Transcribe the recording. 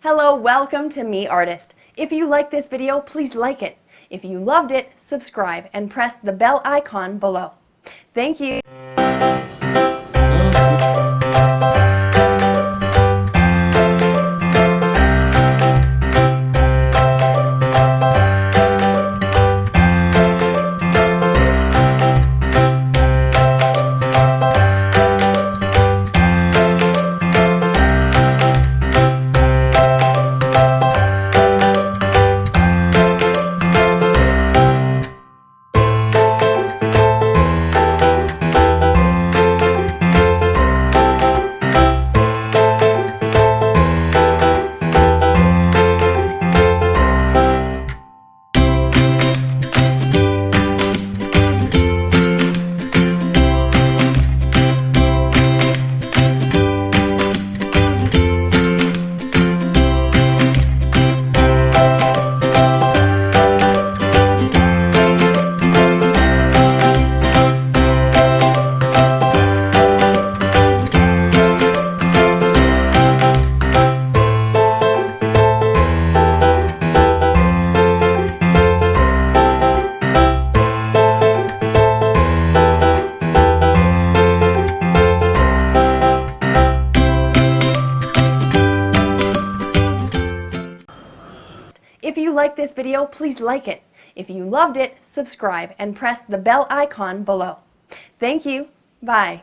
Hello, welcome to Me Artist. If you like this video, please like it. If you loved it, subscribe and press the bell icon below. Thank you. If you like this video, please like it. If you loved it, subscribe and press the bell icon below. Thank you. Bye.